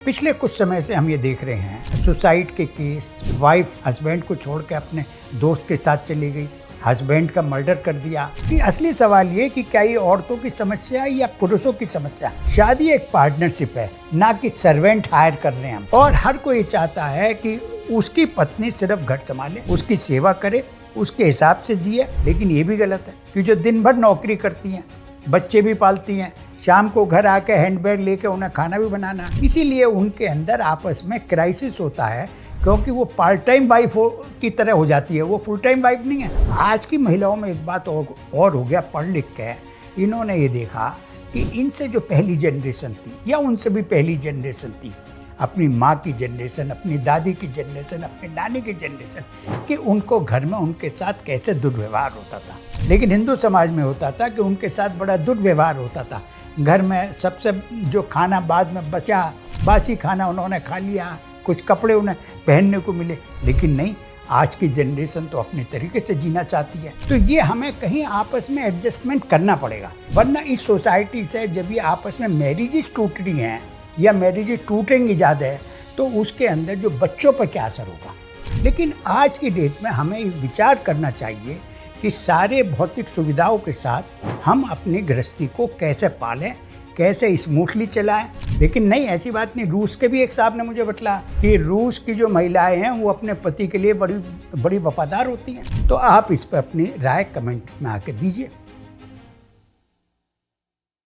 पिछले कुछ समय से हम ये देख रहे हैं सुसाइड के केस, वाइफ हस्बैंड को छोड़ के अपने दोस्त के साथ चली गई, हस्बैंड का मर्डर कर दिया। कि असली सवाल ये कि क्या ये औरतों की समस्या है या पुरुषों की समस्या? शादी एक पार्टनरशिप है, ना कि सर्वेंट हायर कर रहे हैं हम। और हर कोई ये चाहता है कि उसकी पत्नी सिर्फ घर संभाले, उसकी सेवा करे, उसके हिसाब से जिए। लेकिन ये भी गलत है कि जो दिन भर नौकरी करती हैं, बच्चे भी पालती हैं, शाम को घर आके हैंडबैग लेके उन्हें खाना भी बनाना, इसीलिए उनके अंदर आपस में क्राइसिस होता है, क्योंकि वो पार्ट टाइम वाइफ की तरह हो जाती है, वो फुल टाइम वाइफ नहीं है। आज की महिलाओं में एक बात और हो गया, पढ़ लिख के इन्होंने ये देखा कि इनसे जो पहली जनरेशन थी या उनसे भी पहली जनरेशन थी, अपनी माँ की जनरेशन, अपनी दादी की जनरेशन, अपनी नानी की जनरेशन, कि उनको घर में उनके साथ कैसे दुर्व्यवहार होता था। लेकिन हिंदू समाज में होता था कि उनके साथ बड़ा दुर्व्यवहार होता था। घर में सबसे जो खाना बाद में बचा, बासी खाना उन्होंने खा लिया, कुछ कपड़े उन्हें पहनने को मिले। लेकिन नहीं, आज की जनरेशन तो अपने तरीके से जीना चाहती है। तो ये हमें कहीं आपस में एडजस्टमेंट करना पड़ेगा, वरना इस सोसाइटी से जब ये आपस में मैरिजेस टूट रही हैं या मैरिजेस टूटेंगी ज़्यादा है, तो उसके अंदर जो बच्चों पर क्या असर होगा। लेकिन आज की डेट में हमें विचार करना चाहिए कि सारे भौतिक सुविधाओं के साथ हम अपनी गृहस्थी को कैसे पालें, कैसे स्मूथली चलाएं। लेकिन नहीं, ऐसी बात नहीं। रूस के भी एक साहब ने मुझे बतला कि रूस की जो महिलाएं हैं वो अपने पति के लिए बड़ी बड़ी वफादार होती हैं। तो आप इस पर अपनी राय कमेंट में आके दीजिए।